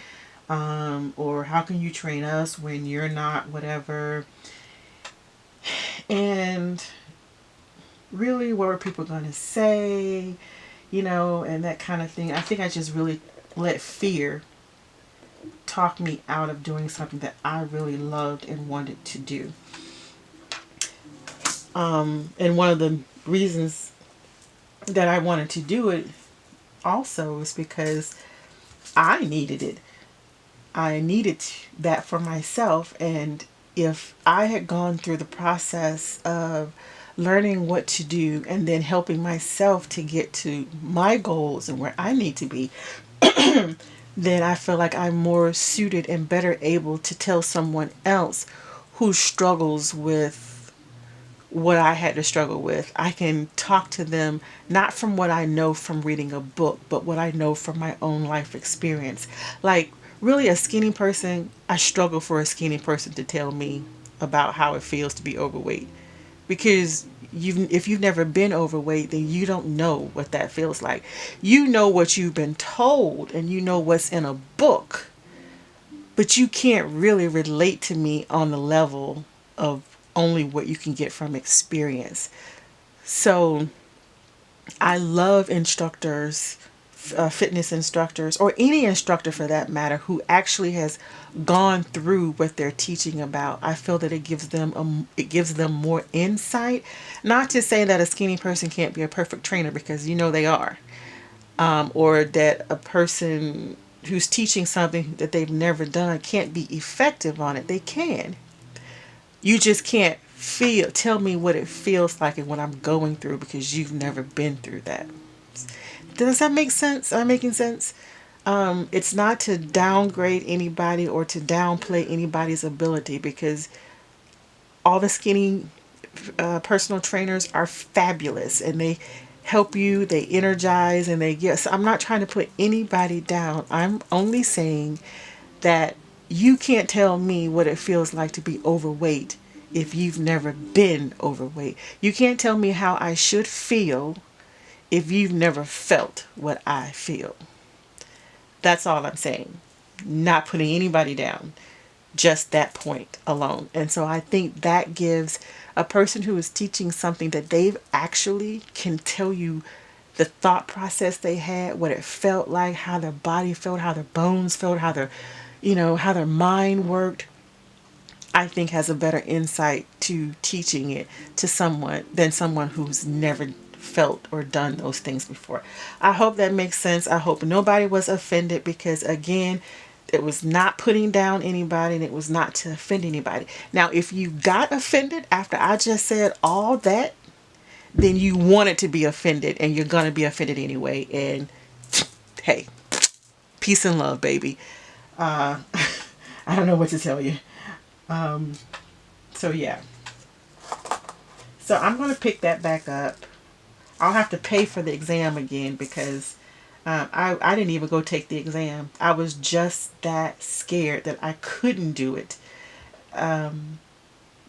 Or how can you train us when you're not whatever? And really, what were people going to say? And that kind of thing. I think I just really let fear talk me out of doing something that I really loved and wanted to do. And one of the reasons that I wanted to do it also is because I needed it. I needed that for myself. And if I had gone through the process of learning what to do and then helping myself to get to my goals and where I need to be, then I feel like I'm more suited and better able to tell someone else who struggles with what I had to struggle with. I can talk to them not from what I know from reading a book, but what I know from my own life experience. Like, really, a skinny person, I struggle for a skinny person to tell me about how it feels to be overweight. Because if you've never been overweight, then you don't know what that feels like. You know what you've been told and you know what's in a book, but you can't really relate to me on the level of only what you can get from experience. So I love instructors, fitness instructors, or any instructor for that matter, who actually has gone through what they're teaching about. I feel that it gives them more insight. Not to say that a skinny person can't be a perfect trainer, because they are, or that a person who's teaching something that they've never done can't be effective on it. They can. You just can't tell me what it feels like and what I'm going through, because you've never been through that. Does that make sense? Am I making sense? It's not to downgrade anybody or to downplay anybody's ability, because all the skinny personal trainers are fabulous, and they help you, they energize, and they get. So I'm not trying to put anybody down. I'm only saying that you can't tell me what it feels like to be overweight if you've never been overweight. You can't tell me how I should feel if you've never felt what I feel. That's all I'm saying. Not putting anybody down, just that point alone. And so I think that gives a person who is teaching something that they've actually can tell you the thought process they had, what it felt like, how their body felt, how their bones felt, how how their mind worked. I think has a better insight to teaching it to someone than someone who's never felt or done those things before. I hope that makes sense. I hope nobody was offended, because again, it was not putting down anybody and it was not to offend anybody. Now, if you got offended after I just said all that, then you wanted to be offended and you're going to be offended anyway. And hey, peace and love, baby. I don't know what to tell you. So yeah. So I'm going to pick that back up. I'll have to pay for the exam again, because I didn't even go take the exam. I was just that scared that I couldn't do it. That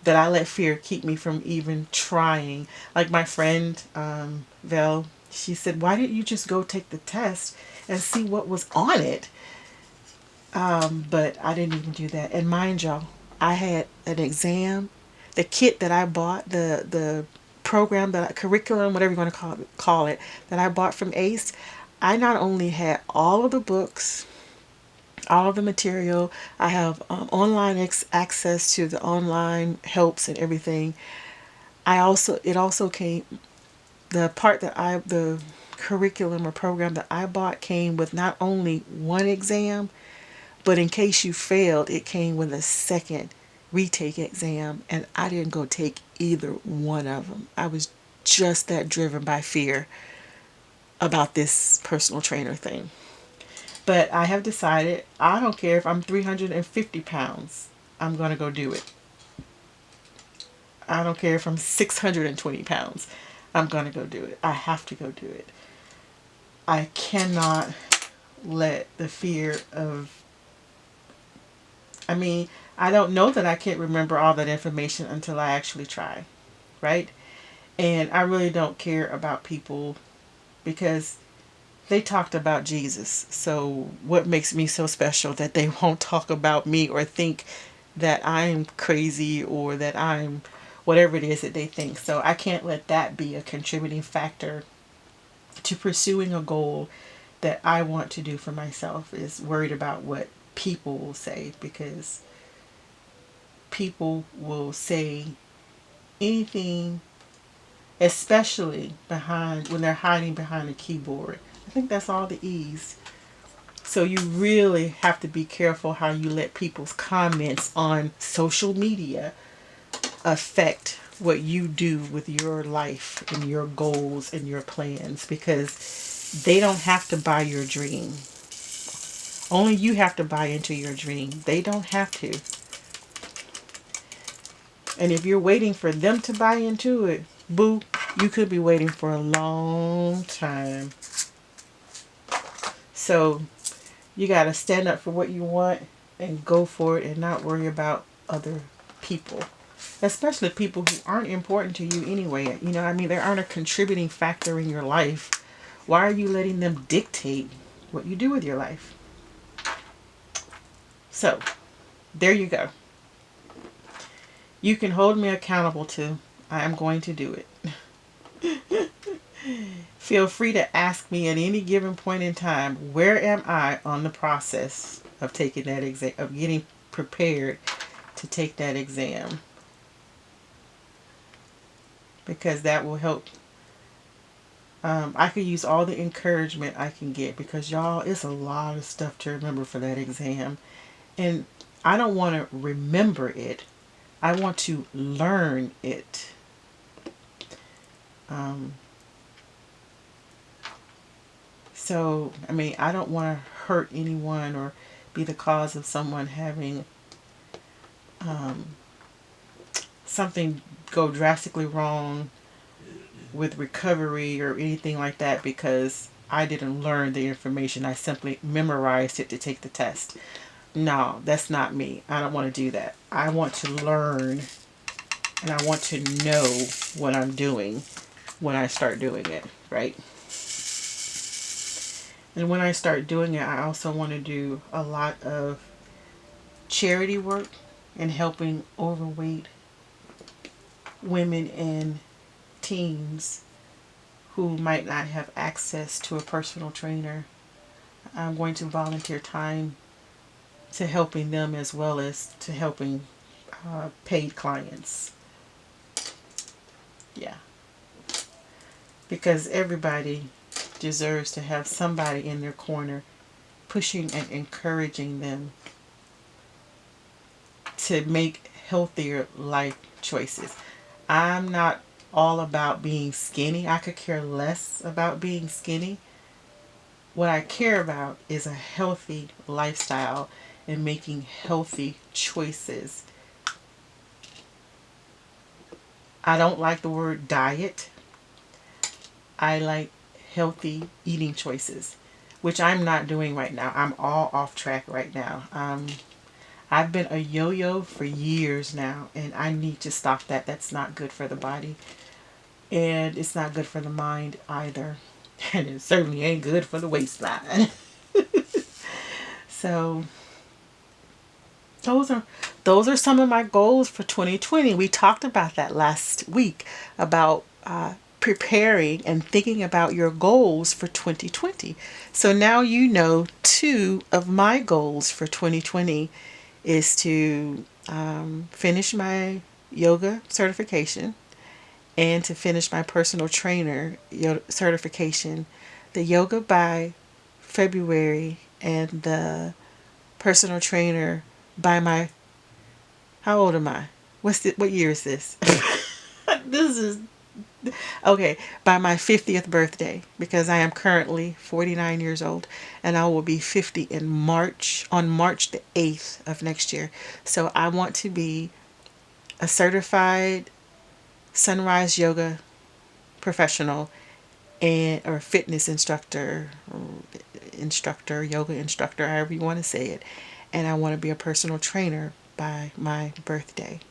I let fear keep me from even trying. Like my friend, Vel, she said, why didn't you just go take the test and see what was on it? But I didn't even do that. And mind y'all, I had an exam. The kit that I bought, the program, the curriculum, whatever you want to call it, that I bought from Ace, I not only had all of the books, all of the material, I have online access to the online helps and everything. It also came, the curriculum or program that I bought came with not only one exam, but in case you failed, it came with a second retake exam, and I didn't go take either one of them. I was just that driven by fear about this personal trainer thing. But I have decided, I don't care if I'm 350 pounds, I'm going to go do it. I don't care if I'm 620 pounds, I'm going to go do it. I have to go do it. I cannot let the fear of, I don't know that I can't remember all that information until I actually try, right? And I really don't care about people, because they talked about Jesus. So what makes me so special that they won't talk about me or think that I'm crazy or that I'm whatever it is that they think? So I can't let that be a contributing factor to pursuing a goal that I want to do for myself, is worried about what people will say, because people will say anything, especially when they're hiding behind a keyboard. I think that's all the E's. So you really have to be careful how you let people's comments on social media affect what you do with your life and your goals and your plans, because they don't have to buy your dream. Only you have to buy into your dream. They don't have to. And if you're waiting for them to buy into it, boo, you could be waiting for a long time. So you got to stand up for what you want and go for it and not worry about other people. Especially people who aren't important to you anyway. You know, I mean, they aren't a contributing factor in your life. Why are you letting them dictate what you do with your life? So, there you go. You can hold me accountable to. I am going to do it. Feel free to ask me at any given point in time, where am I on the process of taking that exam, of getting prepared to take that exam? Because that will help. I could use all the encouragement I can get, because y'all, it's a lot of stuff to remember for that exam. And I don't want to remember it. I want to learn it. So, I mean, I don't want to hurt anyone or be the cause of someone having something go drastically wrong with recovery or anything like that because I didn't learn the information. I simply memorized it to take the test. No, that's not me. I don't want to do that. I want to learn and I want to know what I'm doing when I start doing it, right? And when I start doing it, I also want to do a lot of charity work and helping overweight women and teens who might not have access to a personal trainer. I'm going to volunteer time to helping them as well as to helping paid clients. Yeah. Because everybody deserves to have somebody in their corner pushing and encouraging them to make healthier life choices. I'm not all about being skinny. I could care less about being skinny. What I care about is a healthy lifestyle and making healthy choices. I don't like the word diet. I like healthy eating choices, which I'm not doing right now. I'm all off track right now. I've been a yo-yo for years now, and I need to stop that. That's not good for the body, and it's not good for the mind either. And it certainly ain't good for the waistline. So those are some of my goals for 2020. We talked about that last week about preparing and thinking about your goals for 2020. So now you know 2 of my goals for 2020 is to finish my yoga certification and to finish my personal trainer certification. The yoga by February and the personal trainer by my, how old am I? What year is this? This is, okay, by my 50th birthday, because I am currently 49 years old and I will be 50 in March, on March the 8th of next year. So I want to be a certified sunrise yoga professional and or fitness instructor, yoga instructor, however you want to say it. And I want to be a personal trainer by my birthday.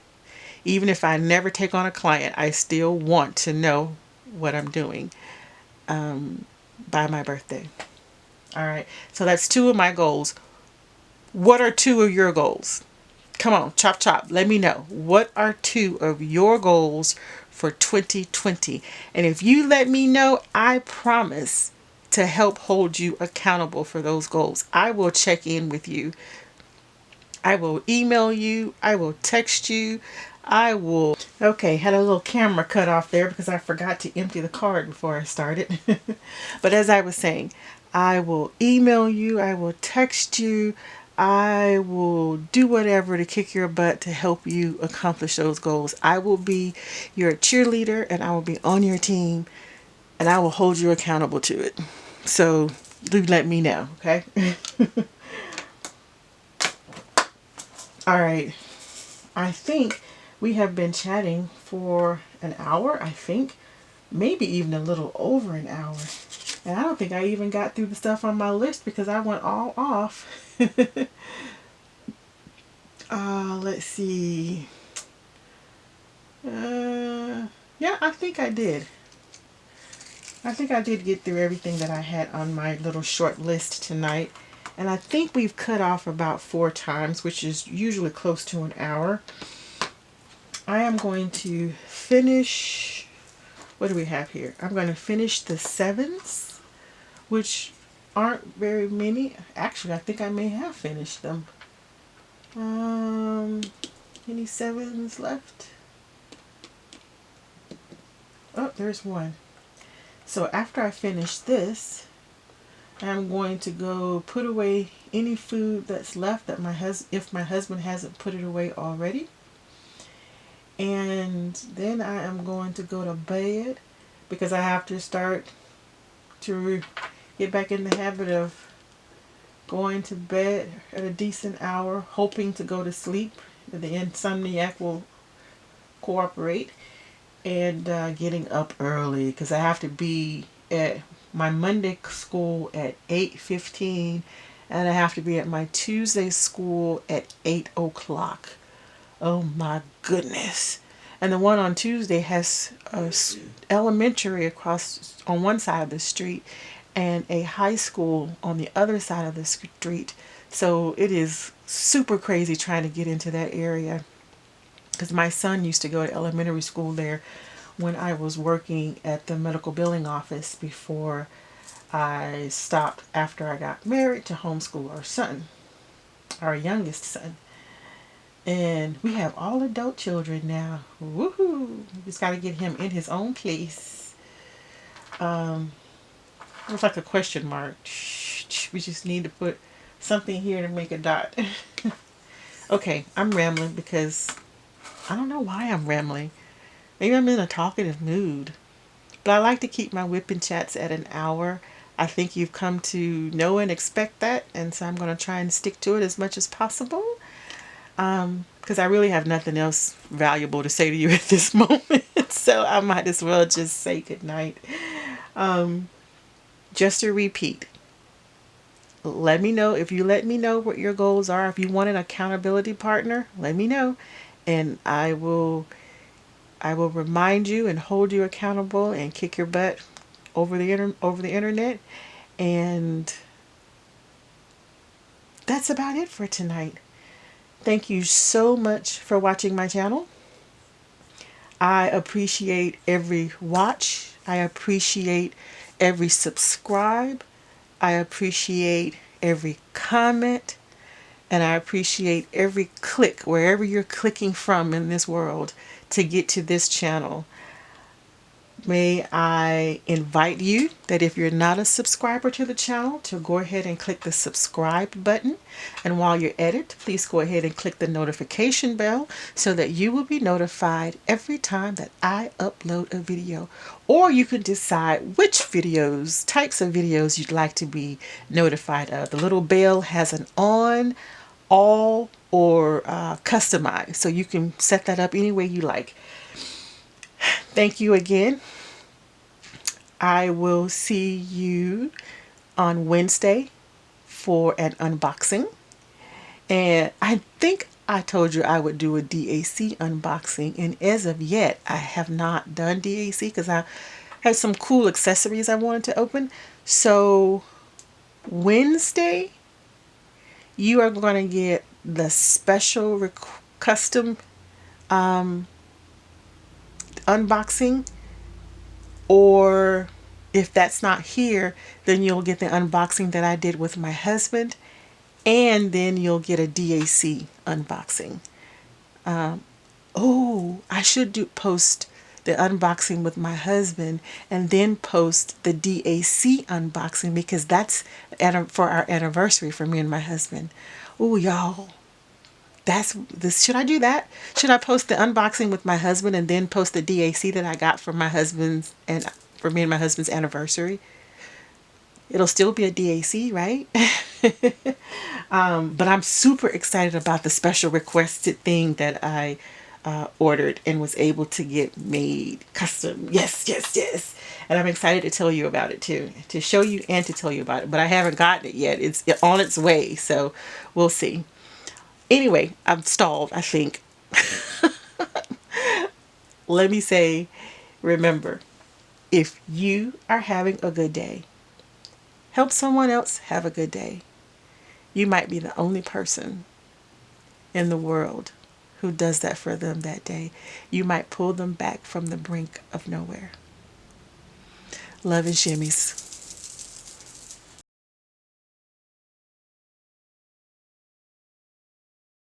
Even if I never take on a client, I still want to know what I'm doing by my birthday. All right. So that's 2 of my goals. What are 2 of your goals? Come on, chop chop. Let me know. What are 2 of your goals for 2020? And if you let me know, I promise to help hold you accountable for those goals. I will check in with you. I will email you. I will text you. I will. Okay, had a little camera cut off there because I forgot to empty the card before I started. But as I was saying, I will email you. I will text you. I will do whatever to kick your butt to help you accomplish those goals. I will be your cheerleader and I will be on your team and I will hold you accountable to it. So do let me know, okay? All right. I think We have been chatting for an hour, I think, maybe even a little over an hour. And I don't think I even got through the stuff on my list because I went all off. Let's see. Yeah, I think I did. I think I did get through everything that I had on my little short list tonight. And I think we've cut off about 4 times, which is usually close to an hour. I am going to finish, what do we have here? I'm going to finish the 7s, which aren't very many. Actually, I think I may have finished them. Any 7s left? Oh, there's one. So after I finish this, I'm going to go put away any food that's left that if my husband hasn't put it away already. And then I am going to go to bed because I have to start to get back in the habit of going to bed at a decent hour, hoping to go to sleep. The insomniac will cooperate. And getting up early because I have to be at my Monday school at 8:15 and I have to be at my Tuesday school at 8 o'clock. Oh my goodness. And the one on Tuesday has a elementary across on one side of the street and a high school on the other side of the street. So it is super crazy trying to get into that area. Because my son used to go to elementary school there when I was working at the medical billing office before I stopped after I got married to homeschool our son, our youngest son. And we have all adult children now. Woohoo! We just got to get him in his own place. Looks like a question mark. We just need to put something here to make a dot. Okay, I'm rambling because I don't know why I'm rambling. Maybe I'm in a talkative mood. But I like to keep my WIP and chats at an hour. I think you've come to know and expect that. And so I'm going to try and stick to it as much as possible. Because I really have nothing else valuable to say to you at this moment. So I might as well just say goodnight. Just to repeat. Let me know if you let me know what your goals are. If you want an accountability partner, let me know. And I will remind you and hold you accountable and kick your butt over the internet. And that's about it for tonight. Thank you so much for watching my channel. I appreciate every watch. I appreciate every subscribe. I appreciate every comment. And I appreciate every click, wherever you're clicking from in this world to get to this channel. May I invite you that if you're not a subscriber to the channel, to go ahead and click the subscribe button. And while you're at it, please go ahead and click the notification bell so that you will be notified every time that I upload a video. Or you can decide which types of videos you'd like to be notified of. The little bell has an on, all, or customize. So you can set that up any way you like. Thank you again. I will see you on Wednesday for an unboxing. And I think I told you I would do a DAC unboxing. And as of yet, I have not done DAC because I had some cool accessories I wanted to open. So Wednesday, you are going to get the special custom unboxing, or if that's not here, then you'll get the unboxing that I did with my husband, and then you'll get a DAC unboxing. Oh, I should post the unboxing with my husband and then post the DAC unboxing because that's for our anniversary for me and my husband. Oh, y'all. Should I do that? Should I post the unboxing with my husband and then post the DAC that I got for my husband's and for me and my husband's anniversary? It'll still be a DAC, right? But I'm super excited about the special requested thing that I ordered and was able to get made custom. Yes, yes, yes. And I'm excited to tell you about it too, to show you and to tell you about it. But I haven't gotten it yet. It's on its way, so we'll see. Anyway, I'm stalled, I think. Let me say, remember, if you are having a good day, help someone else have a good day. You might be the only person in the world who does that for them that day. You might pull them back from the brink of nowhere. Love and shimmies.